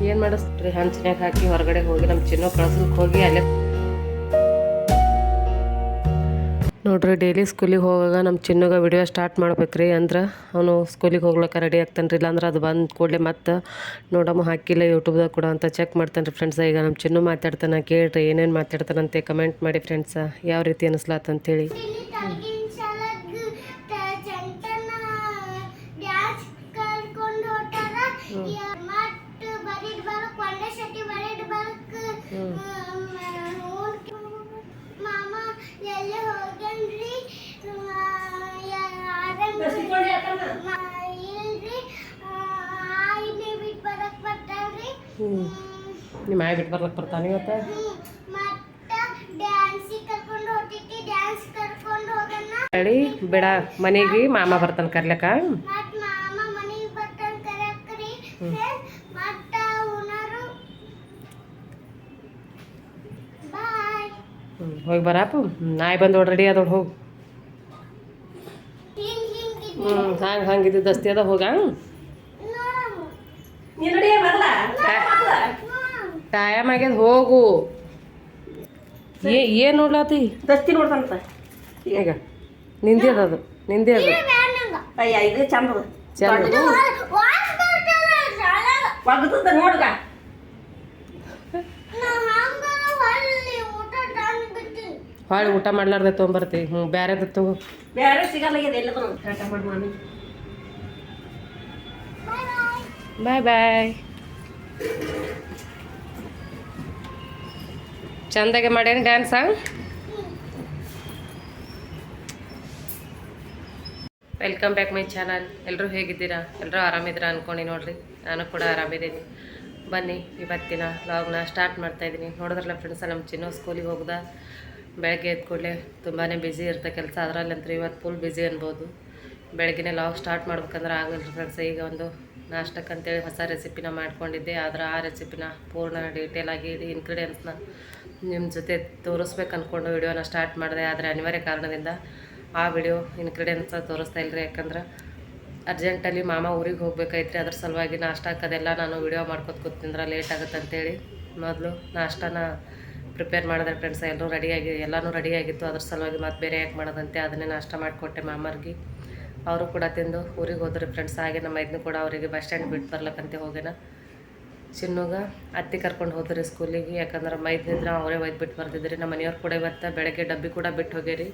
ಏನು ಮಾಡಿಸ್ರಿ ಹಂಚಿನಾಗ ಹಾಕಿ ಹೊರಗಡೆ ಹೋಗಿ ನಮ್ಮ ಚಿನ್ನೋ ಕಳ್ಸಲ್ಕೆ ಹೋಗಿ ಅಲ್ಲೇ ನೋಡ್ರಿ. ಡೈಲಿ ಸ್ಕೂಲಿಗೆ ಹೋಗಾಗ ನಮ್ಮ ಚಿನ್ನಗ ವಿಡಿಯೋ ಸ್ಟಾರ್ಟ್ ಮಾಡ್ಬೇಕ್ರಿ. ಅಂದ್ರೆ ಅವನು ಸ್ಕೂಲಿಗೆ ಹೋಗ್ಲಿಕ್ಕೆ ರೆಡಿ ಆಗ್ತಾನೆ ರೀ. ಇಲ್ಲಾಂದ್ರೆ ಅದು ಬಂದ ಕೂಡಲೇ ಮತ್ತೆ ನೋಡಮ್ಮ ಹಾಕಿಲ್ಲ ಯೂಟ್ಯೂಬ್ದಾಗ ಕೂಡ ಅಂತ ಚೆಕ್ ಮಾಡ್ತಾನೆ ರೀ ಫ್ರೆಂಡ್ಸ. ಈಗ ನಮ್ಮ ಚಿನ್ನು ಮಾತಾಡ್ತಾನೆ, ಕೇಳ್ರಿ ಏನೇನು ಮಾತಾಡ್ತಾನಂತೆ ಕಮೆಂಟ್ ಮಾಡಿ ಫ್ರೆಂಡ್ಸ, ಯಾವ ರೀತಿ ಅನಿಸ್ಲಾತಂತೇಳಿ. ನಿಮ್ಮ ಆಯ್ ಬಿಟ್ಟು ಬರ್ಲಕ್ಕೆ ಬರ್ತಾನೆ ಇವತ್ತು. ಹೇಳಿ ಬೇಡ, ಮನೆಗೆ ಮಾಮ ಬರ್ತಾನೆ ಕರ್ಲಕ್ಕ. ಹೋಗಿ ಬರಪ್ಪ. ನಾಯಿ ಬಂದು ರೆಡಿ ಅದ ಹೋಗಿ. ಹಂಗಿದ್ದು ದಸ್ತಿ ಅದ ಹೋಗ. ಟೈಮ್ ಆಗ್ಯದ ಹೋಗು. ಏನು ನೋಡ್ಲಾತಿ? ದಸ್ತಿ ನೋಡ್ತಾನಂತ ಈಗ ನಿಂದಿ ಅದು ನಿಂದಿ ಅದು ಅಯ್ಯ ಇದು ಚಂದ ಚಂದ ಒಗ್ತದ ನೋಡ್ಗ. ಹೊಳ್ಳಿ ಊಟ ಮಾಡ್ಲಾರ್ದೆ ತೊಗೊಂಬರ್ತೀವಿ. ಬ್ಯಾರೆದ ತಗೋ. ಬೇರೆ ಸಿಗಲ್ಲ ಎಲ್ಲದ ಟಾಟ ಮಾಡಿ ಮಾಮಿ. ಬಾಯ್ ಬಾಯ್. ಚಂದಾಗೆ ಮಾಡ್ಯಾನ dance. Welcome back my channel. ಎಲ್ಲರೂ ಹೇಗಿದ್ದೀರಾ? ಎಲ್ಲರೂ ಆರಾಮಿದ್ದೀರಾ ಅಂದ್ಕೊಂಡು ನೋಡ್ರಿ. ನಾನು ಕೂಡ ಆರಾಮಿದ್ದೀನಿ. ಬನ್ನಿ ಇವತ್ತಿನ ವ್ಲಾಗ್ನ ಸ್ಟಾರ್ಟ್ ಮಾಡ್ತಾಯಿದ್ದೀನಿ. ನೋಡಿದ್ರಲ್ಲ ಫ್ರೆಂಡ್ಸ, ನಮ್ಮ ಚಿನ್ನೋ ಸ್ಕೂಲಿಗೆ ಹೋಗ್ದ. ಬೆಳಗ್ಗೆ ಎದ್ದ ಕೂಡಲೇ ತುಂಬಾ ಬ್ಯುಸಿ ಇರುತ್ತೆ ಕೆಲಸ. ಅದರಲ್ಲಂತೂ ಇವತ್ತು ಫುಲ್ ಬ್ಯುಸಿ ಅನ್ಬೋದು. ಬೆಳಗ್ಗೆ ವ್ಲಾಗ್ ಸ್ಟಾರ್ಟ್ ಮಾಡ್ಬೇಕಂದ್ರೆ ಆಗಲ್ಲ ಫ್ರೆಂಡ್ಸ. ಈಗ ಒಂದು ನಾಷ್ಟಕ್ಕಂತೇಳಿ ಹೊಸ ರೆಸಿಪಿನ ಮಾಡ್ಕೊಂಡಿದ್ದೆ. ಆದರೆ ಆ ರೆಸಿಪಿನ ಪೂರ್ಣ ಡೀಟೇಲಾಗಿ ಇಂಗ್ರೀಡಿಯೆಂಟ್ಸ್ನ ನಿಮ್ಮ ಜೊತೆ ತೋರಿಸ್ಬೇಕು ಅಂದ್ಕೊಂಡು ವಿಡಿಯೋನ ಸ್ಟಾರ್ಟ್ ಮಾಡಿದೆ. ಆದರೆ ಅನಿವಾರ್ಯ ಕಾರಣದಿಂದ ಆ ವಿಡಿಯೋ ಇಂಗ್ರೀಡಿಯೆಂಟ್ಸ ತೋರಿಸ್ತಾ ಇಲ್ಲರಿ. ಯಾಕಂದ್ರೆ ಅರ್ಜೆಂಟಲ್ಲಿ ಮಾಮ ಊರಿಗೆ ಹೋಗ್ಬೇಕಾಯ್ತು. ಅದ್ರ ಸಲುವಾಗಿ ನಾಷ್ಟಕ್ಕದೆಲ್ಲ ನಾನು ವಿಡಿಯೋ ಮಾಡ್ಕೊತ ಕೂತಿಂದ್ರೆ ಲೇಟ್ ಆಗುತ್ತೆ ಅಂತೇಳಿ ಮೊದಲು ನಾಷ್ಟನ ಪ್ರಿಪೇರ್ ಮಾಡಿದೆ ಫ್ರೆಂಡ್ಸ. ಎಲ್ಲನೂ ರೆಡಿಯಾಗಿತ್ತು. ಅದ್ರ ಸಲುವಾಗಿ ಮತ್ತೆ ಬೇರೆ ಯಾಕೆ ಮಾಡೋದಂತೆ ಅದನ್ನೇ ನಾಷ್ಟ ಮಾಡಿಕೊಟ್ಟೆ ಮಾಮರ್ಗೆ. ಅವರು ಕೂಡ ತಿಂದು ಊರಿಗೆ ಹೋದ್ರಿ ಫ್ರೆಂಡ್ಸ್. ಹಾಗೆ ನಮ್ಮ ಮೈದ್ನು ಕೂಡ ಅವರಿಗೆ ಬಸ್ ಸ್ಟ್ಯಾಂಡ್ ಬಿಟ್ಟು ಬರ್ಲಕ್ಕಂತೆ ಹೋಗ್ಯಾನ. ಚಿನ್ನುಗ ಅತ್ತಿ ಕರ್ಕೊಂಡು ಹೋದ್ರಿ ಸ್ಕೂಲಿಗೆ. ಯಾಕಂದ್ರೆ ಮೈದ್ನಿದ್ರೆ ಅವರೇ ಒಯ್ದು ಬಿಟ್ಟು ಬರ್ತಿದ್ರಿ. ನಮ್ಮ ಮನೆಯವ್ರು ಕೂಡ ಇವತ್ತು ಬೆಳಗ್ಗೆ ಡಬ್ಬಿ ಕೂಡ ಬಿಟ್ಟು ಹೋಗ್ಯಾರಿ.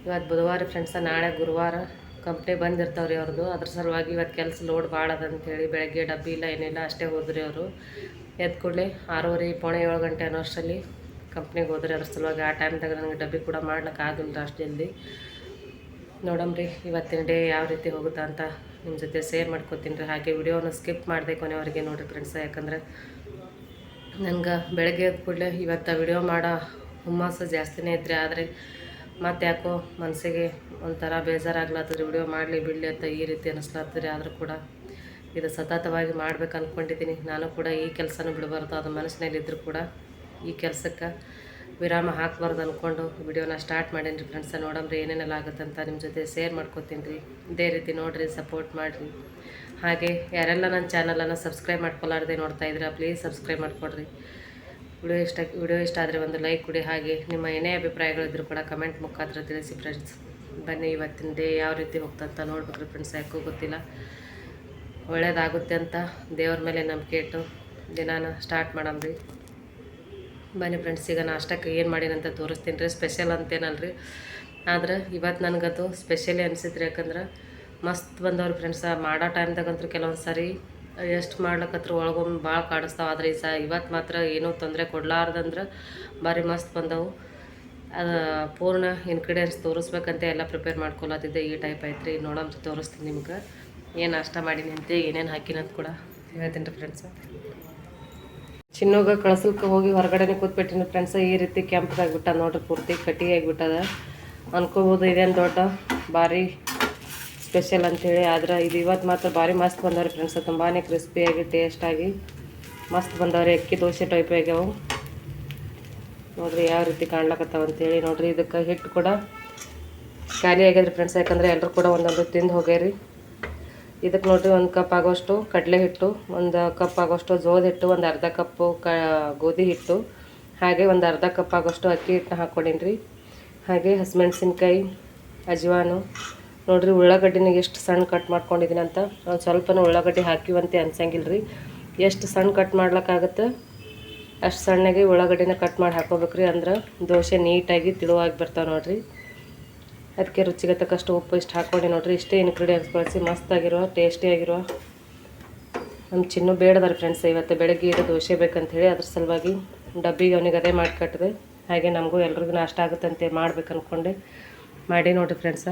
ಇವತ್ತು ಬುಧವಾರ ಫ್ರೆಂಡ್ಸ, ನಾಳೆ ಗುರುವಾರ ಕಂಪ್ನಿ ಬಂದಿರ್ತಾವ್ರಿ ಅವ್ರದ್ದು. ಅದ್ರ ಸಲುವಾಗಿ ಇವತ್ತು ಕೆಲಸ ಲೋಡ್ ಭಾಳ ಅದಂತೇಳಿ ಬೆಳಗ್ಗೆ ಡಬ್ಬಿ ಇಲ್ಲ ಏನಿಲ್ಲ ಅಷ್ಟೇ ಹೋದ್ರಿ ಅವರು. ಎದ್ದ ಕೂಡಲೇ 6:30 ಪೌಣೆ 7 ಗಂಟೆ ಅನ್ನೋಷ್ಟರಲ್ಲಿ ಕಂಪ್ನಿಗೆ ಹೋದ್ರಿ. ಅದ್ರ ಸಲುವಾಗಿ ಆ ಟೈಮ್ದಾಗ ನನಗೆ ಡಬ್ಬಿ ಕೂಡ ಮಾಡ್ಲಿಕ್ಕೆ ಆಗಿಲ್ಲ ಅಷ್ಟು ಜಲ್ದಿ. ನೋಡಮ್ರಿ ಇವತ್ತಿನ ಡೇ ಯಾವ ರೀತಿ ಹೋಗುತ್ತಾ ಅಂತ ನಿಮ್ಮ ಜೊತೆ ಶೇರ್ ಮಾಡ್ಕೊತೀನಿ ರೀ. ಹಾಗೆ ವಿಡಿಯೋನ ಸ್ಕಿಪ್ ಮಾಡಿದೆ ಕೊನೆಯವರೆಗೆ ನೋಡಿರಿ ಫ್ರೆಂಡ್ಸ. ಯಾಕಂದರೆ ನನಗೆ ಬೆಳಗ್ಗೆ ಎದ್ದ ಕೂಡಲೇ ಇವತ್ತು ವಿಡಿಯೋ ಮಾಡೋ ಹುಮ್ಮಸ್ಸು ಜಾಸ್ತಿನೇ ಇದ್ರಿ. ಆದರೆ ಮತ್ತು ಯಾಕೋ ಮನಸ್ಸಿಗೆ ಒಂಥರ ಬೇಜಾರಾಗ್ಲತ್ತದ್ರಿ. ವಿಡಿಯೋ ಮಾಡಲಿ ಬಿಡಲಿ ಅಂತ ಈ ರೀತಿ ಅನ್ನಿಸ್ಲತ್ತದ್ರಿ. ಆದರೂ ಕೂಡ ಇದು ಸತತವಾಗಿ ಮಾಡ್ಬೇಕು ಅಂದ್ಕೊಂಡಿದ್ದೀನಿ. ನಾನು ಕೂಡ ಈ ಕೆಲಸನೂ ಬಿಡಬಾರ್ದು. ಅದು ಮನಸ್ಸಿನಲ್ಲಿದ್ದರೂ ಕೂಡ ಈ ಕೆಲಸಕ್ಕೆ ವಿರಾಮ ಹಾಕಬಾರ್ದು ಅಂದ್ಕೊಂಡು ವಿಡಿಯೋನ ಸ್ಟಾರ್ಟ್ ಮಾಡೀನಿ ರೀ ಫ್ರೆಂಡ್ಸ. ನೋಡಮ್ರಿ ಏನೇನೆಲ್ಲ ಆಗುತ್ತಂತ ನಿಮ್ಮ ಜೊತೆ ಶೇರ್ ಮಾಡ್ಕೊತೀನಿ ರೀ. ಇದೇ ರೀತಿ ನೋಡಿರಿ, ಸಪೋರ್ಟ್ ಮಾಡಿರಿ. ಹಾಗೆ ಯಾರೆಲ್ಲ ನನ್ನ ಚಾನಲನ್ನು ಸಬ್ಸ್ಕ್ರೈಬ್ ಮಾಡ್ಕೊಲಾರ್ದೆ ನೋಡ್ತಾಯಿದ್ದೀರಾ, ಪ್ಲೀಸ್ ಸಬ್ಸ್ಕ್ರೈಬ್ ಮಾಡಿಕೊಡ್ರಿ. ವಿಡಿಯೋ ಇಷ್ಟ ಆದರೆ ಒಂದು ಲೈಕ್ ಕೊಡಿ. ಹಾಗೆ ನಿಮ್ಮ ಏನೇ ಅಭಿಪ್ರಾಯಗಳಿದ್ದರೂ ಕೂಡ ಕಮೆಂಟ್ ಮುಖಾಂತರ ತಿಳಿಸಿ ಫ್ರೆಂಡ್ಸ್. ಬನ್ನಿ ಇವತ್ತಿನ ಡೇ ಯಾವ ರೀತಿ ಹೋಗ್ತಂತ ನೋಡ್ಬೇಕ್ರಿ ಫ್ರೆಂಡ್ಸ್. ಯಾಕೂ ಗೊತ್ತಿಲ್ಲ, ಒಳ್ಳೇದಾಗುತ್ತೆ ಅಂತ ದೇವ್ರ ಮೇಲೆ ನಂಬಿಕೆ ಇಟ್ಟು ದಿನಾನ ಸ್ಟಾರ್ಟ್ ಮಾಡಮ್ರಿ. ಬನ್ನಿ ಫ್ರೆಂಡ್ಸ್, ಈಗ ನಾಷ್ಟಕ್ಕೆ ಏನು ಮಾಡೀನಂತ ತೋರಿಸ್ತೀನಿ ರೀ. ಸ್ಪೆಷಲ್ ಅಂತೇನಲ್ರಿ, ಆದ್ರೆ ಇವತ್ತು ನನಗದು ಸ್ಪೆಷಲಿ ಅನಿಸಿದ್ರಿ. ಯಾಕಂದ್ರೆ ಮಸ್ತ್ ಬಂದವ್ರಿ ಫ್ರೆಂಡ್ಸ. ಮಾಡೋ ಟೈಮ್ದಾಗಂತೂ ಕೆಲವೊಂದು ಸಾರಿ ಎಷ್ಟು ಮಾಡ್ಲಕ್ಕತ್ರ ಒಳಗೊಮ್ಮೆ ಭಾಳ ಕಾಡಿಸ್ತಾವೆ. ಆದರೆ ಇವತ್ತು ಮಾತ್ರ ಏನೂ ತೊಂದರೆ ಕೊಡಲಾರ್ದಂದ್ರೆ ಭಾರಿ ಮಸ್ತ್ ಬಂದವು. ಅದು ಪೂರ್ಣ ಇಂಗ್ರೀಡಿಯೆಂಟ್ಸ್ ತೋರಿಸ್ಬೇಕಂತ ಎಲ್ಲ ಪ್ರಿಪೇರ್ ಮಾಡ್ಕೊಳತ್ತಿದ್ದೆ. ಈ ಟೈಪ್ ಐತ್ರಿ. ನೋಡೋಂತ ತೋರಿಸ್ತೀನಿ ನಿಮ್ಗೆ ಏನು ನಾಷ್ಟ ಮಾಡೀನಿ ಅಂತ, ಏನೇನು ಹಾಕಿನಂತ ಕೂಡ ಹೇಳ್ತೀನಿ ರೀ ಫ್ರೆಂಡ್ಸ. ಚಿನ್ನೋಗ ಕಳ್ಸಲ್ಕೆ ಹೋಗಿ ಹೊರಗಡೆನೇ ಕೂತ್ಬಿಟ್ಟಿನಿ ಫ್ರೆಂಡ್ಸ. ಈ ರೀತಿ ಕೆಂಪಗಾಗಿಬಿಟ್ಟ ನೋಡ್ರಿ, ಪೂರ್ತಿ ಕಟ್ಟಿಗೆ ಆಗಿಬಿಟ್ಟದ. ಅನ್ಕೋಬೋದು ಇದೇನು ದೊಡ್ಡ ಭಾರಿ ಸ್ಪೆಷಲ್ ಅಂಥೇಳಿ. ಆದ್ರೆ ಇದು ಇವತ್ತು ಮಾತ್ರ ಭಾರಿ ಮಸ್ತ್ ಬಂದವ್ರಿ ಫ್ರೆಂಡ್ಸ. ತುಂಬಾ ಕ್ರಿಸ್ಪಿಯಾಗಿ ಟೇಸ್ಟಾಗಿ ಮಸ್ತ್ ಬಂದವ್ರಿ. ಅಕ್ಕಿ ದೋಸೆ ಟೈಪ್ ಆಗ್ಯಾವು ನೋಡಿರಿ ಯಾವ ರೀತಿ ಕಾಣ್ಲಕತ್ತಾವ ಅಂತೇಳಿ. ನೋಡಿರಿ ಇದಕ್ಕೆ ಹಿಟ್ಟು ಕೂಡ ಖಾಲಿ ಆಗ್ಯದ್ರಿ ಫ್ರೆಂಡ್ಸ್. ಯಾಕಂದರೆ ಎಲ್ಲರೂ ಕೂಡ ಒಂದೊಂದು ತಿಂದು ಹೋಗ್ಯಾರಿ. ಇದಕ್ಕೆ ನೋಡಿರಿ ಒಂದು ಕಪ್ ಆಗೋಷ್ಟು ಕಡಲೆ ಹಿಟ್ಟು, ಒಂದು ಕಪ್ ಆಗೋಷ್ಟು ಜೋಳದ ಹಿಟ್ಟು, ಒಂದು ಅರ್ಧ ಕಪ್ಪು ಗೋಧಿ ಹಿಟ್ಟು, ಹಾಗೆ ಒಂದು ಅರ್ಧ ಕಪ್ ಆಗೋಷ್ಟು ಅಕ್ಕಿ ಹಿಟ್ಟನ್ನ ಹಾಕ್ಕೊಂಡಿನಿ ರೀ. ಹಾಗೆ ಹಸಿಮೆಣ್ಸಿನ್ಕಾಯಿ, ಅಜ್ವಾನು ನೋಡಿರಿ. ಉಳ್ಳಾಗಡ್ಡಿನ ಎಷ್ಟು ಸಣ್ಣ ಕಟ್ ಮಾಡ್ಕೊಂಡಿದ್ದೀನಿ ಅಂತ. ಒಂದು ಸ್ವಲ್ಪನೂ ಉಳ್ಳಾಗಡ್ಡಿ ಹಾಕಿವಂತೆ ಅನ್ಸಂಗಿಲ್ಲ ರೀ. ಎಷ್ಟು ಸಣ್ಣ ಕಟ್ ಮಾಡ್ಲಿಕ್ಕಾಗುತ್ತೆ ಅಷ್ಟು ಸಣ್ಣಗೆ ಉಳ್ಳಾಗಡ್ಡಿನ ಕಟ್ ಮಾಡಿ ಹಾಕೋಬೇಕ್ರಿ. ಅಂದ್ರೆ ದೋಸೆ ನೀಟಾಗಿ ತಿಳುವಾಗಿ ಬರ್ತಾವೆ ನೋಡಿರಿ. ಅದಕ್ಕೆ ರುಚಿಗೆ ತಕ್ಕಷ್ಟು ಉಪ್ಪು ಇಷ್ಟು ಹಾಕ್ಕೊಂಡು ನೋಡಿರಿ. ಇಷ್ಟೇ ಇಂಗ್ರೀಡಿಯೆಂಟ್ಸ್ ಬಳಸಿ ಮಸ್ತಾಗಿರುವ ಟೇಸ್ಟಿಯಾಗಿರುವ ನಮ್ಮ ಚಿನ್ನು ಬೇಡದಾರೆ ಫ್ರೆಂಡ್ಸ್. ಇವತ್ತು ಬೆಳಗ್ಗೆ ಇದು ದೋಸೆ ಬೇಕಂತೇಳಿ ಅದ್ರ ಸಲುವಾಗಿ ಡಬ್ಬಿಗೆ ಅವನಿಗೆ ಅದೇ ಮಾಡಿ ಕಟ್ಟಿದೆ. ಹಾಗೆ ನಮಗೂ ಎಲ್ರಿಗೂ ನಾಷ್ಟ ಆಗುತ್ತಂತೆ ಮಾಡ್ಬೇಕು ಅಂದ್ಕೊಂಡೆ ಮಾಡಿ ನೋಡಿರಿ ಫ್ರೆಂಡ್ಸ.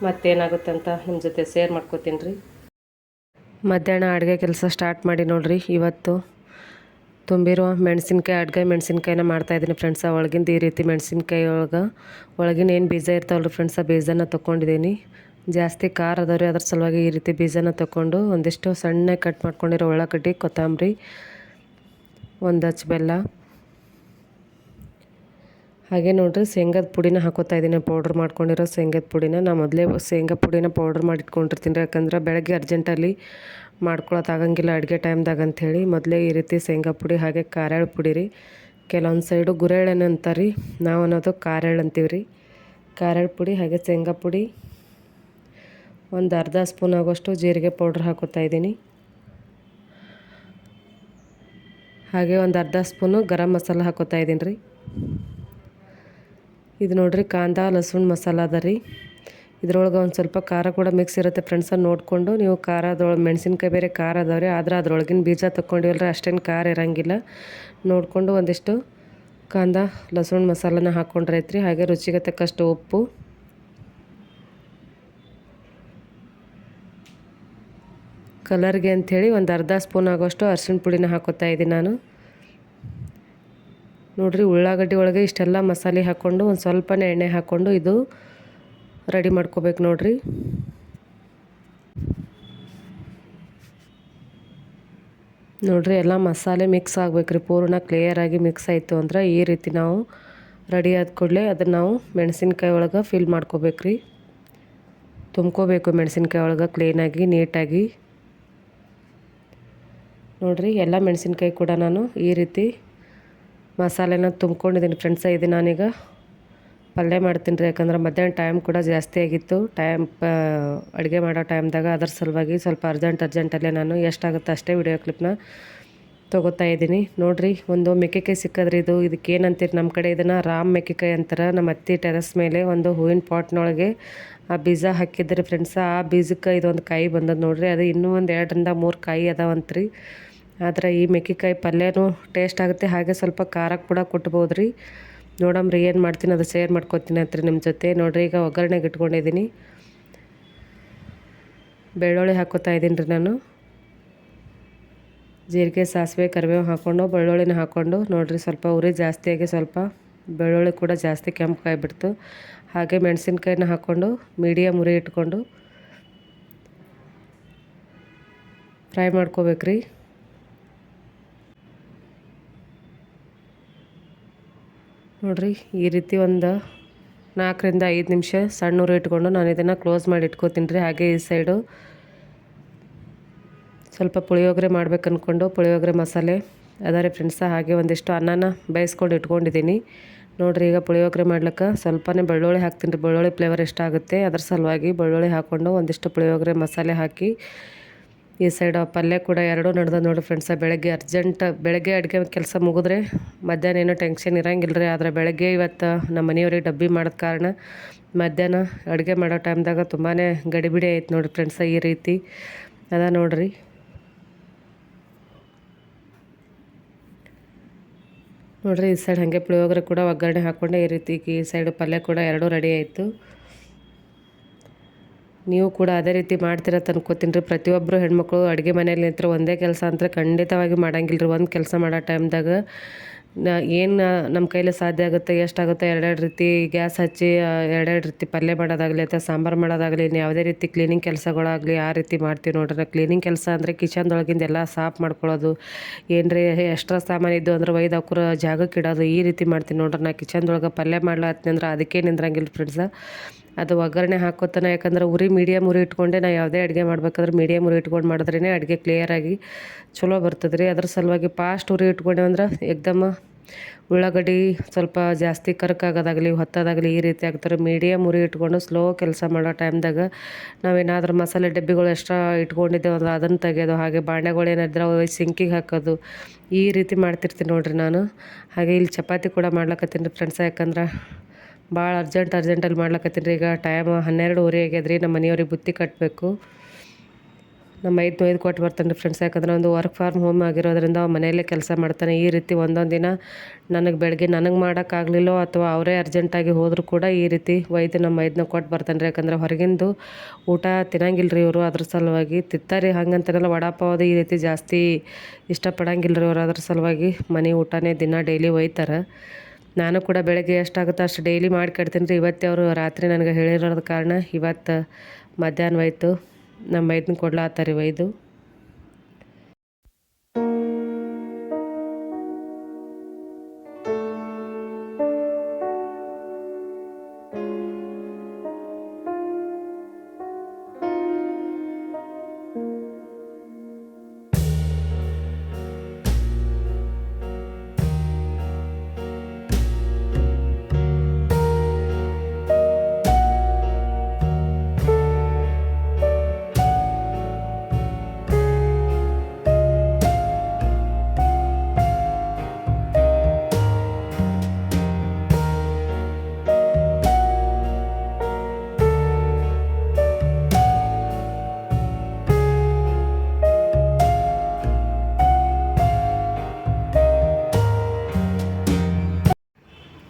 ಮತ್ತೇನಾಗುತ್ತೆ ಅಂತ ನಿಮ್ಮ ಜೊತೆ ಶೇರ್ ಮಾಡ್ಕೋತೀನಿ ರೀ. ಮಧ್ಯಾಹ್ನ ಅಡುಗೆ ಕೆಲಸ ಸ್ಟಾರ್ಟ್ ಮಾಡಿ ನೋಡಿರಿ. ಇವತ್ತು ತುಂಬಿರುವ ಮೆಣಸಿನ್ಕಾಯಿ, ಅಡ್ಗೆ ಮೆಣಸಿನ್ಕಾಯಿನ ಮಾಡ್ತಾಯಿದ್ದೀನಿ ಫ್ರೆಂಡ್ಸ. ಒಳಗಿಂದ ಈ ರೀತಿ ಮೆಣಸಿನ್ಕಾಯಿ ಒಳಗಿನ ಏನು ಬೀಜ ಇರ್ತಾವಲ್ಲ ಫ್ರೆಂಡ್ಸ, ಬೀಜನ ತೊಗೊಂಡಿದ್ದೀನಿ. ಜಾಸ್ತಿ ಖಾರ ಅದಾವ್ರಿ, ಅದ್ರ ಸಲುವಾಗಿ ಈ ರೀತಿ ಬೀಜನ ತೊಗೊಂಡು ಒಂದಿಷ್ಟು ಸಣ್ಣ ಕಟ್ ಮಾಡ್ಕೊಂಡಿರೋ ಉಳ್ಳಾಗಡ್ಡಿ, ಕೊತ್ತಂಬರಿ, ಒಂದು ಹಚ್ಚ ಬೆಲ್ಲ, ಹಾಗೆ ನೋಡಿರಿ ಶೇಂಗಾದ ಪುಡಿನ ಹಾಕೋತಾ ಇದ್ದೀನಿ. ಪೌಡ್ರ್ ಮಾಡ್ಕೊಂಡಿರೋ ಶೇಂಗಾದ ಪುಡಿನ ನಾನು ಮೊದಲೇ ಶೇಂಗಾ ಪುಡಿನ ಪೌಡ್ರ್ ಮಾಡಿ ಇಟ್ಕೊಂಡಿರ್ತೀನಿ ರೀ. ಯಾಕಂದ್ರೆ ಬೆಳಗ್ಗೆ ಅರ್ಜೆಂಟಲ್ಲಿ ಮಾಡ್ಕೊಳತ್ತಾಗಂಗಿಲ್ಲ ಅಡುಗೆ ಟೈಮ್ದಾಗ ಅಂಥೇಳಿ ಮೊದಲೇ ಈ ರೀತಿ ಶೇಂಗಾ ಪುಡಿ, ಹಾಗೆ ಖಾರೆಳ್ಳು ಪುಡಿ ರೀ. ಕೆಲವೊಂದು ಸೈಡು ಗುರೆಳ್ಳೆಣ್ಣೆ ಅಂತಾರೆ ರೀ, ನಾವು ಅನ್ನೋದು ಖಾರೆಳ್ಳು ಅಂತೀವಿ ರೀ. ಖಾರೆಳ್ಳು ಪುಡಿ ಹಾಗೆ ಶೇಂಗಾ ಪುಡಿ, ಒಂದು ಅರ್ಧ ಸ್ಪೂನ್ ಆಗೋಷ್ಟು ಜೀರಿಗೆ ಪೌಡ್ರ್ ಹಾಕೋತಾ ಇದ್ದೀನಿ. ಹಾಗೆ ಒಂದು ಅರ್ಧ ಸ್ಪೂನು ಗರಂ ಮಸಾಲ ಹಾಕೋತಾ ಇದ್ದೀನಿ ರೀ. ಇದು ನೋಡಿರಿ ಕಾಂದ ಲಸೂಣ ಮಸಾಲ ಅದ ರೀ. ಇದ್ರೊಳಗೆ ಒಂದು ಸ್ವಲ್ಪ ಖಾರ ಕೂಡ ಮಿಕ್ಸ್ ಇರುತ್ತೆ ಫ್ರೆಂಡ್ಸ. ನೋಡಿಕೊಂಡು ನೀವು ಖಾರದೊಳಗೆ ಮೆಣಸಿನ್ಕಾಯಿ ಬೇರೆ ಖಾರ ಅದಾವ್ರಿ, ಆದರೆ ಅದ್ರೊಳಗಿನ ಬೀಜ ತೊಗೊಂಡಿವಲ್ರಿ ಅಷ್ಟೇನು ಖಾರ ಇರೋಂಗಿಲ್ಲ. ನೋಡಿಕೊಂಡು ಒಂದಿಷ್ಟು ಕಾಂದ ಲಸೂಣ ಮಸಾಲನ ಹಾಕ್ಕೊಂಡ್ರೆ ಐತ್ರಿ. ಹಾಗೆ ರುಚಿಗೆ ತಕ್ಕಷ್ಟು ಉಪ್ಪು, ಕಲರ್ಗೆ ಅಂಥೇಳಿ ಒಂದು ಅರ್ಧ ಸ್ಪೂನ್ ಆಗೋಷ್ಟು ಅರಿಶಿಣ ಪುಡಿನ ಹಾಕೋತಾ ಇದ್ದೀನಿ ನಾನು. ನೋಡಿರಿ ಉಳ್ಳಾಗಡ್ಡಿ ಒಳಗೆ ಇಷ್ಟೆಲ್ಲ ಮಸಾಲೆ ಹಾಕ್ಕೊಂಡು ಒಂದು ಸ್ವಲ್ಪನೇ ಎಣ್ಣೆ ಹಾಕ್ಕೊಂಡು ಇದು ರೆಡಿ ಮಾಡ್ಕೋಬೇಕು ನೋಡಿರಿ. ನೋಡಿರಿ ಎಲ್ಲ ಮಸಾಲೆ ಮಿಕ್ಸ್ ಆಗ್ಬೇಕ್ರಿ, ಪೂರ್ಣ ಕ್ಲಿಯರಾಗಿ ಮಿಕ್ಸ್ ಆಯಿತು ಅಂದ್ರೆ ಈ ರೀತಿ ನಾವು ರೆಡಿ ಆದ ಕೂಡಲೇ ಅದನ್ನು ನಾವು ಮೆಣಸಿನ್ಕಾಯಿ ಒಳಗೆ ಫಿಲ್ ಮಾಡ್ಕೋಬೇಕ್ರಿ. ತುಂಬ್ಕೋಬೇಕು ಮೆಣಸಿನ್ಕಾಯಿ ಒಳಗೆ ಕ್ಲೀನಾಗಿ ನೀಟಾಗಿ. ನೋಡಿರಿ ಎಲ್ಲ ಮೆಣಸಿನ್ಕಾಯಿ ಕೂಡ ನಾನು ಈ ರೀತಿ ಮಸಾಲೆನ ತುಂಬ್ಕೊಂಡಿದ್ದೀನಿ ಫ್ರೆಂಡ್ಸ. ಇದು ನಾನೀಗ ಪಲ್ಯ ಮಾಡ್ತೀನಿ ರೀ. ಯಾಕಂದ್ರೆ ಮಧ್ಯಾಹ್ನ ಟೈಮ್ ಕೂಡ ಜಾಸ್ತಿ ಆಗಿತ್ತು, ಅಡುಗೆ ಮಾಡೋ ಟೈಮ್ದಾಗ. ಅದ್ರ ಸಲುವಾಗಿ ಸ್ವಲ್ಪ ಅರ್ಜೆಂಟಲ್ಲೇ ನಾನು ಎಷ್ಟಾಗುತ್ತೆ ಅಷ್ಟೇ ವಿಡಿಯೋ ಕ್ಲಿಪ್ನ ತೊಗೋತಾ ಇದ್ದೀನಿ. ನೋಡಿರಿ ಒಂದು ಮೆಕ್ಕೆಕಾಯಿ ಸಿಕ್ಕದ್ರಿ. ಇದಕ್ಕೆ ಏನಂತೀರಿ ನಮ್ಮ ಕಡೆ ಇದನ್ನು ರಾಮ್ ಮೆಕ್ಕೆಕಾಯಿ ಅಂತಾರೆ. ನಮ್ಮ ಅತ್ತಿ ಟೆರಸ್ ಮೇಲೆ ಒಂದು ಹೂವಿನ ಪಾಟ್ನೊಳಗೆ ಆ ಬೀಜ ಹಾಕಿದ್ರಿ ಫ್ರೆಂಡ್ಸ. ಆ ಬೀಜಕ್ಕೆ ಇದೊಂದು ಕಾಯಿ ಬಂದದ್ದು ನೋಡಿರಿ. ಅದು ಇನ್ನೂ ಒಂದು 2ರಿಂದ 3 ಕಾಯಿ ಅದಾವಂತ್ರಿ. ಆದರೆ ಈ ಮೆಕ್ಕೆಕಾಯಿ ಪಲ್ಯನೂ ಟೇಸ್ಟ್ ಆಗುತ್ತೆ, ಹಾಗೆ ಸ್ವಲ್ಪ ಖಾರ ಕೂಡ ಕೊಟ್ಬೋದು ರೀ. ನೋಡಮ್ರಿ ಏನು ಮಾಡ್ತೀನಿ ಅದು ಶೇರ್ ಮಾಡ್ಕೊತೀನಿ ಅಂತ ನಿಮ್ಮ ಜೊತೆ. ನೋಡಿರಿ ಈಗ ಒಗ್ಗರಣೆಗೆ ಇಟ್ಕೊಂಡಿದ್ದೀನಿ. ಬೆಳ್ಳುಳ್ಳಿ ಹಾಕ್ಕೋತಾ ಇದ್ದೀನಿ ರೀ ನಾನು. ಜೀರಿಗೆ, ಸಾಸಿವೆ, ಕರಿಬೇವು ಹಾಕ್ಕೊಂಡು ಬೆಳ್ಳುಳ್ಳಿನ ಹಾಕ್ಕೊಂಡು ನೋಡಿರಿ ಸ್ವಲ್ಪ ಉರಿ ಜಾಸ್ತಿಯಾಗಿ ಸ್ವಲ್ಪ ಬೆಳ್ಳುಳ್ಳಿ ಕೂಡ ಜಾಸ್ತಿ ಕೆಂಪಗಾಗಿಬಿಡ್ತು. ಹಾಗೆ ಮೆಣಸಿನ್ಕಾಯಿನ ಹಾಕ್ಕೊಂಡು ಮೀಡಿಯಮ್ ಉರಿ ಇಟ್ಕೊಂಡು ಫ್ರೈ ಮಾಡ್ಕೋಬೇಕ್ರಿ. ನೋಡಿರಿ ಈ ರೀತಿ ಒಂದು 4ರಿಂದ 5 ನಿಮಿಷ ಸಣ್ಣ ಉರಿ ಇಟ್ಕೊಂಡು ನಾನು ಇದನ್ನು ಕ್ಲೋಸ್ ಮಾಡಿ ಇಟ್ಕೋತೀನಿ ರೀ. ಹಾಗೆ ಈ ಸೈಡು ಸ್ವಲ್ಪ ಪುಳಿಯೋಗರೆ ಮಾಡ್ಬೇಕು ಅಂದ್ಕೊಂಡು ಪುಳಿಯೋಗರೆ ಮಸಾಲೆ ಅದ ರೀ ಫ್ರೆಂಡ್ಸ. ಹಾಗೆ ಒಂದಿಷ್ಟು ಅನ್ನನ ಬೇಯಿಸ್ಕೊಂಡು ಇಟ್ಕೊಂಡಿದ್ದೀನಿ. ನೋಡಿರಿ ಈಗ ಪುಳಿಯೋಗರೆ ಮಾಡ್ಲಿಕ್ಕೆ ಸ್ವಲ್ಪನೇ ಬೆಳ್ಳುಳ್ಳಿ ಹಾಕ್ತೀನಿ ರೀ. ಬೆಳ್ಳುಳ್ಳಿ ಫ್ಲೇವರ್ ಇಷ್ಟ ಆಗುತ್ತೆ, ಅದ್ರ ಸಲುವಾಗಿ ಬೆಳ್ಳುಳ್ಳಿ ಹಾಕ್ಕೊಂಡು ಒಂದಿಷ್ಟು ಪುಳಿಯೋಗರೆ ಮಸಾಲೆ ಹಾಕಿ ಈ ಸೈಡ್ ಪಲ್ಯ ಕೂಡ ಎರಡೂ ನಡೆದ ನೋಡಿ ಫ್ರೆಂಡ್ಸ. ಬೆಳಗ್ಗೆ ಅಡುಗೆ ಕೆಲಸ ಮುಗಿದ್ರೆ ಮಧ್ಯಾಹ್ನ ಏನೋ ಟೆನ್ಷನ್ ಇರೋಂಗಿಲ್ಲ ರೀ. ಆದರೆ ಬೆಳಗ್ಗೆ ಇವತ್ತು ನಮ್ಮ ಮನೆಯವ್ರಿಗೆ ಡಬ್ಬಿ ಮಾಡೋದ ಕಾರಣ ಮಧ್ಯಾಹ್ನ ಅಡುಗೆ ಮಾಡೋ ಟೈಮ್ದಾಗ ತುಂಬಾ ಗಡಿಬಿಡಿ ಆಯ್ತು ನೋಡಿ ಫ್ರೆಂಡ್ಸ. ಈ ರೀತಿ ಅದ ನೋಡಿರಿ. ನೋಡಿರಿ ಈ ಸೈಡ್ ಹಾಗೆ ಪುಳಿಯೋಗರೆ ಕೂಡ ಒಗ್ಗರಣೆ ಹಾಕ್ಕೊಂಡೆ ಈ ರೀತಿ. ಈ ಸೈಡು ಪಲ್ಯ ಕೂಡ ಎರಡೂ ರೆಡಿ ಆಯಿತು. ನೀವು ಕೂಡ ಅದೇ ರೀತಿ ಮಾಡ್ತೀರತ್ತ ಅನ್ಕೋತೀನಿ ರೀ. ಪ್ರತಿಯೊಬ್ಬರು ಹೆಣ್ಮಕ್ಳು ಅಡುಗೆ ಮನೇಲಿ ನಿಂತರೆ ಒಂದೇ ಕೆಲಸ ಅಂತ ಖಂಡಿತವಾಗಿ ಮಾಡಂಗಿಲ್ಲ ರೀ. ಒಂದು ಕೆಲಸ ಮಾಡೋ ಟೈಮ್ದಾಗ ಏನು ನಮ್ಮ ಕೈಲಿ ಸಾಧ್ಯ ಆಗುತ್ತೆ, ಎಷ್ಟಾಗುತ್ತೆ ಎರಡೆರಡು ರೀತಿ ಗ್ಯಾಸ್ ಹಚ್ಚಿ ಎರಡೆರಡು ರೀತಿ ಪಲ್ಯ ಮಾಡೋದಾಗಲಿ ಅಥವಾ ಸಾಂಬಾರು ಮಾಡೋದಾಗಲಿ, ಇನ್ನು ಯಾವುದೇ ರೀತಿ ಕ್ಲೀನಿಂಗ್ ಕೆಲಸಗಳಾಗಲಿ ಆ ರೀತಿ ಮಾಡ್ತೀವಿ ನೋಡ್ರಿ. ನಾವು ಕ್ಲೀನಿಂಗ್ ಕೆಲಸ ಅಂದರೆ ಕಿಚನ್ದೊಳಗಿಂದ ಎಲ್ಲ ಸಾಫ್ ಮಾಡ್ಕೊಳ್ಳೋದು, ಏನರೇ ಎಕ್ಸ್ಟ್ರಾ ಸಾಮಾನು ಇದ್ದು ಅಂದ್ರೆ ಒಯ್ದು ಅವ್ರ ಜಾಗಕ್ಕೆ ಇಡೋದು, ಈ ರೀತಿ ಮಾಡ್ತೀನಿ ನೋಡ್ರಿ. ನಾ ಕಿಚನ್ದೊಳಗೆ ಪಲ್ಯ ಮಾಡ್ಲಾತ್ತೀನಿ ಅಂದ್ರೆ ಅದಕ್ಕೆ ನಿಂದ್ರಂಗಿಲ್ಲ ಫ್ರೆಂಡ್ಸ. ಅದು ಒಗ್ಗರಣೆ ಹಾಕೋತಾನೆ, ಯಾಕಂದ್ರೆ ಉರಿ ಮೀಡಿಯಮ್ ಉರಿ ಇಟ್ಕೊಂಡೆ ನಾ ಯಾವುದೇ ಅಡುಗೆ ಮಾಡ್ಬೇಕಾದ್ರೆ ಮೀಡಿಯಮ್ ಉರಿ ಇಟ್ಕೊಂಡು ಮಾಡಿದ್ರೇ ಅಡುಗೆ ಕ್ಲಿಯರಾಗಿ ಚಲೋ ಬರ್ತದೆ ರೀ. ಅದ್ರ ಸಲುವಾಗಿ ಫಾಸ್ಟ್ ಉರಿ ಇಟ್ಕೊಂಡೇವು ಅಂದ್ರೆ ಏಕ್ದಮ್ ಉಳ್ಳಾಗಡ್ಡಿ ಸ್ವಲ್ಪ ಜಾಸ್ತಿ ಕರ್ಕಾಗೋದಾಗಲಿ ಹೊತ್ತೋದಾಗಲಿ ಈ ರೀತಿ ಆಗ್ತಾರೆ. ಮೀಡಿಯಮ್ ಉರಿ ಇಟ್ಕೊಂಡು ಸ್ಲೋ ಕೆಲಸ ಮಾಡೋ ಟೈಮ್ದಾಗ ನಾವೇನಾದ್ರೂ ಮಸಾಲೆ ಡಬ್ಬಿಗಳು ಎಕ್ಸ್ಟ್ರಾ ಇಟ್ಕೊಂಡಿದ್ದೇವೆ ಅಂದ್ರೆ ಅದನ್ನು ತೆಗೆಯೋದು, ಹಾಗೆ ಬಾಂಡೆಗಳು ಏನಾದ್ರೆ ಅವು ಸಿಂಕಿಗೆ ಹಾಕೋದು, ಈ ರೀತಿ ಮಾಡ್ತಿರ್ತೀನಿ ನೋಡಿರಿ ನಾನು. ಹಾಗೆ ಇಲ್ಲಿ ಚಪಾತಿ ಕೂಡ ಮಾಡ್ಲಕತ್ತೀನಿ ರೀ ಫ್ರೆಂಡ್ಸ, ಯಾಕಂದ್ರೆ ಭಾಳ ಅರ್ಜೆಂಟಲ್ಲಿ ಮಾಡ್ಲಕತ್ತೀನಿ ರೀ. ಈಗ ಟೈಮ್ 12:30 ಆಗ್ಯದ್ರಿ. ನಮ್ಮ ಮನೆಯವ್ರಿಗೆ ಬುತ್ತಿ ಕಟ್ಟಬೇಕು. ನಮ್ಮ ಒಯ್ದು ಕೊಟ್ಟು ಬರ್ತಾನೆ ರೀ ಫ್ರೆಂಡ್ಸ್, ಯಾಕಂದ್ರೆ ಒಂದು ವರ್ಕ್ ಫ್ರಮ್ ಹೋಮ್ ಆಗಿರೋದ್ರಿಂದ ಮನೆಯಲ್ಲೇ ಕೆಲಸ ಮಾಡ್ತಾನೆ. ಈ ರೀತಿ ಒಂದೊಂದು ದಿನ ನನಗೆ ಬೆಳಗ್ಗೆ ನನಗೆ ಮಾಡೋಕ್ಕಾಗಲಿಲ್ಲೋ ಅಥವಾ ಅವರೇ ಅರ್ಜೆಂಟಾಗಿ ಹೋದರೂ ಕೂಡ ಈ ರೀತಿ ಒಯ್ದು ನಮ್ಮ ಮೈದನ್ನ ಕೊಟ್ಟು ಬರ್ತಾನೆ ರೀ. ಯಾಕಂದ್ರೆ ಹೊರಗಿಂದು ಊಟ ತಿನ್ನಂಗಿಲ್ಲ ರೀ ಇವರು, ಅದ್ರ ಸಲುವಾಗಿ ತಿಂತಾರೆ ಹಂಗಂತಾನೆಲ್ಲ ವಡಾಪಾವ್ ಈ ರೀತಿ ಜಾಸ್ತಿ ಇಷ್ಟಪಡಂಗಿಲ್ಲ ರೀ ಅವರು. ಅದ್ರ ಸಲುವಾಗಿ ಮನೆ ಊಟನೇ ದಿನ ಡೈಲಿ ಒಯ್ತಾರೆ. ನಾನು ಕೂಡ ಬೆಳಗ್ಗೆ ಎಷ್ಟಾಗುತ್ತೋ ಅಷ್ಟು ಡೈಲಿ ಮಾಡಿ ಕೊಡ್ತೀನಿ ರೀ. ಇವತ್ತೇ ಅವರು ರಾತ್ರಿ ನನಗೆ ಹೇಳಿರೋದ ಕಾರಣ ಇವತ್ತು ಮಧ್ಯಾಹ್ನ ಒಯ್ತು ನಮ್ಮ ಮೈದನ್ನ ಕೊಡ್ಲಾತ್ತಾರೆ ಒಯ್ದು.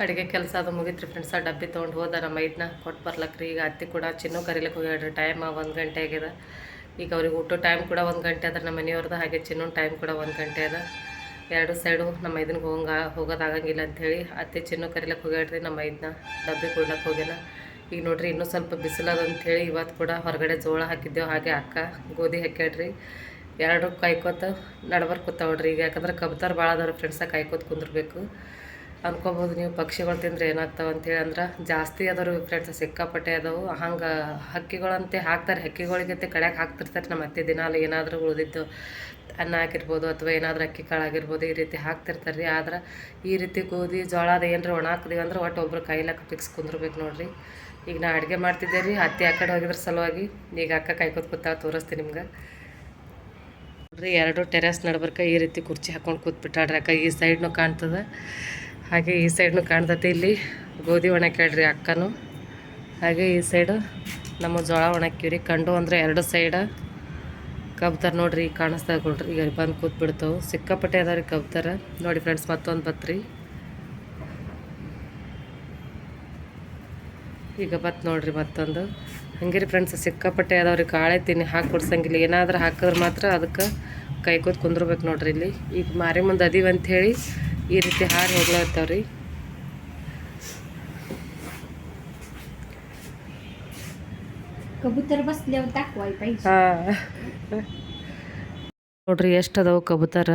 ಅಡುಗೆ ಕೆಲಸ ಅದು ಮುಗಿತ್ರಿ ಫ್ರೆಂಡ್ಸ. ಡಬ್ಬಿ ತೊಗೊಂಡು ಹೋದ ನಮ್ಮ ಮೈದನ್ನ ಕೊಟ್ಟು ಬರ್ಲಕ್ರಿ. ಈಗ ಅತ್ತಿ ಕೂಡ ಚಿನ್ನು ಕರಿಲಿಕ್ಕೆ ಹೋಗ್ಯಾಡ್ರಿ. ಟೈಮ್ 1 ಗಂಟೆ ಆಗ್ಯದ. ಈಗ ಅವ್ರಿಗೆ ಊಟ ಟೈಮ್ ಕೂಡ 1 ಗಂಟೆ ಅದ ನಮ್ಮ ಮನೆಯವ್ರದ್ದು, ಹಾಗೆ ಚಿನ್ನೊಂದು ಟೈಮ್ ಕೂಡ 1 ಗಂಟೆ ಅದ. ಎರಡು ಸೈಡು ನಮ್ಮ ಮೈದನ್ಗೆ ಹೋಗೋದಾಗಂಗಿಲ್ಲ ಅಂಥೇಳಿ ಅತ್ತೆ ಚಿನ್ನು ಕರಿಲಿಕ್ಕೆ ಹೋಗ್ಯಾಡ್ರಿ. ನಮ್ಮ ಮೈದನ್ನ ಡಬ್ಬಿ ಕೊಡ್ಲಕ್ಕೆ ಹೋಗ್ಯಾನ. ಈಗ ನೋಡ್ರಿ ಇನ್ನೂ ಸ್ವಲ್ಪ ಬಿಸಿಲದ ಅಂಥೇಳಿ ಇವತ್ತು ಕೂಡ ಹೊರಗಡೆ ಜೋಳ ಹಾಕಿದ್ದೆವು, ಹಾಗೆ ಅಕ್ಕ ಗೋಧಿ ಹಾಕ್ಯಾಡ್ರಿ. ಎರಡು ಕಾಯ್ಕೋತ ನಡ್ಬರ್ಕೊತಾವ್ರಿ. ಈಗ ಯಾಕಂದ್ರೆ ಕಬ್ತಾರ ಭಾಳ ಅದಾವ್ರಿ ಫ್ರೆಂಡ್ಸ, ಕಾಯ್ಕೋತ ಕುಂದಿರ್ಬೇಕು ಅನ್ಕೋಬೋದು ನೀವು. ಪಕ್ಷಿಗಳು ತಿಂದ್ರೆ ಏನಾಗ್ತಾವೆ ಅಂತೇಳಿ ಅಂದ್ರೆ ಜಾಸ್ತಿ ಅದಾವ್ರಿ ಫ್ರೆಂಡ್ಸ್, ಸಿಕ್ಕಾಪಟ್ಟೆ ಅದಾವು. ಹಂಗೆ ಹಕ್ಕಿಗಳಂತೆ ಹಾಕ್ತಾರೆ, ಹಕ್ಕಿಗಳಿಗಂತೆ ಕಡೆಗೆ ಹಾಕ್ತಿರ್ತಾರೆ ನಮ್ಮ ಅತ್ತೆ. ದಿನಾಲು ಏನಾದರೂ ಉಳಿದಿದ್ದು ಅನ್ನ ಆಗಿರ್ಬೋದು ಅಥವಾ ಏನಾದರೂ ಅಕ್ಕಿ ಕಾಳು ಆಗಿರ್ಬೋದು ಈ ರೀತಿ ಹಾಕ್ತಿರ್ತಾರೆ ರೀ. ಆದ್ರೆ ಈ ರೀತಿ ಗೋಧಿ ಜೋಳ ಅದು ಏನರ ಒಣ ಹಾಕ್ದೀವಿ ಅಂದ್ರೆ ಒಟ್ಟು ಒಬ್ರು ಕೈಲಕ್ಕ ಫಿಕ್ಸ್ ಕುಂದಿರ್ಬೇಕು ನೋಡಿರಿ. ಈಗ ನಾ ಅಡುಗೆ ಮಾಡ್ತಿದ್ದೆ ರೀ, ಅತ್ತೆ ಆ ಕಡೆ ಹೋಗಿದ್ರ ಸಲುವಾಗಿ ಈಗ ಅಕ್ಕ ಕಾಯ್ಕೋತ ಕೂತಾಗ ತೋರಿಸ್ತೀನಿ ನಿಮ್ಗೆ ನೋಡ್ರಿ. ಎರಡು ಟೆರೆಸ್ ನಡ್ಬರ್ಕ ಈ ರೀತಿ ಕುರ್ಚಿ ಹಾಕ್ಕೊಂಡು ಕೂತ್ಬಿಟ್ಟಾಡ್ರಿ ಅಕ್ಕ. ಈ ಸೈಡ್ನು ಕಾಣ್ತದೆ ಹಾಗೆ ಈ ಸೈಡ್ನು ಕಾಣ್ತೈತಿ. ಇಲ್ಲಿ ಗೋಧಿ ಒಣಕ್ಯಾಡ್ರಿ ಅಕ್ಕನು, ಹಾಗೆ ಈ ಸೈಡು ನಮ್ಮ ಜೋಳ ಒಣಕ್ಕಿವ್ರಿ. ಕಂಡು ಅಂದರೆ ಎರಡು ಸೈಡ ಕಬ್ತಾರ ನೋಡ್ರಿ. ಈಗ ಕಾಣಿಸ್ತಾ ಕೊಡ್ರಿ, ಈಗ ಬಂದು ಕೂತ್ಬಿಡ್ತಾವೆ. ಸಿಕ್ಕಾಪಟ್ಟೆ ಅದಾವ್ರಿ ಕಬ್ತಾರ ನೋಡಿ ಫ್ರೆಂಡ್ಸ್. ಮತ್ತೊಂದು ಬತ್ರಿ, ಈಗ ಬತ್ ನೋಡ್ರಿ ಮತ್ತೊಂದು. ಹಂಗೆ ರೀ ಫ್ರೆಂಡ್ಸ್, ಸಿಕ್ಕಾಪಟ್ಟೆ ಅದಾವ್ರಿ. ಕಾಳೆ ತಿನ್ನಿ ಹಾಕಿ ಕೊಡ್ಸಂಗಿಲ್ಲ, ಏನಾದರೂ ಹಾಕಿದ್ರೆ ಮಾತ್ರ ಅದಕ್ಕೆ ಕೈಕೋತ್ ಕುಂದ್ರಬೇಕು ನೋಡ್ರಿ. ಇಲ್ಲಿ ಈಗ ಮಾರಿ ಮುಂದೆ ಅದೀವಿ ಅಂಥೇಳಿ ಈ ರೀತಿ ಹಾರಿ ಹೋಗ್ಲತ್ತಾವ್ರಿ. कबूतर बसले दाखवाय पाहिजे. ಹಾಂ ನೋಡ್ರಿ ಎಷ್ಟು ಅದಾವು ಕಬೂತರ.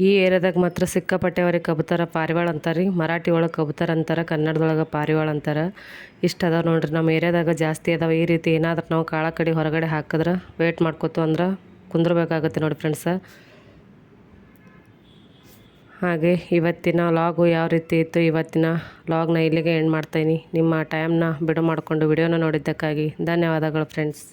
ಈ ಏರಿಯಾದಾಗ ಮಾತ್ರ ಸಿಕ್ಕಾಪಟ್ಟೆ ಅವ್ರಿಗೆ ಕಬೂತರ. ಪಾರಿವಾಳ ಅಂತಾರೆ ರೀ, ಮರಾಠಿ ಒಳಗೆ ಕಬೂತರ ಅಂತಾರೆ, ಕನ್ನಡದೊಳಗೆ ಪಾರಿವಾಳ ಅಂತಾರೆ. ಇಷ್ಟು ಅದಾವೆ ನೋಡ್ರಿ ನಮ್ಮ ಏರಿಯಾದಾಗ ಜಾಸ್ತಿ ಅದಾವೆ. ಈ ರೀತಿ ಏನಾದ್ರೂ ನಾವು ಕಾಳ ಕಡೆ ಹೊರಗಡೆ ಹಾಕಿದ್ರೆ ವೇಟ್ ಮಾಡ್ಕೊತು ಅಂದ್ರೆ ಕುಂದ್ರಬೇಕಾಗುತ್ತೆ ನೋಡಿ ಫ್ರೆಂಡ್ಸ. ಹಾಗೆ ಇವತ್ತಿನ ಲಾಗು ಯಾವ ರೀತಿ ಇತ್ತು, ಇವತ್ತಿನ ಲಾಗ್ನ ಇಲ್ಲಿಗೆ ಎಂಡ್ ಮಾಡ್ತಾಯಿನಿ. ನಿಮ್ಮ ಟೈಮ್ನ ಬಿಡು ಮಾಡಿಕೊಂಡು ವಿಡಿಯೋನ ನೋಡಿದ್ದಕ್ಕಾಗಿ ಧನ್ಯವಾದಗಳು ಫ್ರೆಂಡ್ಸ್.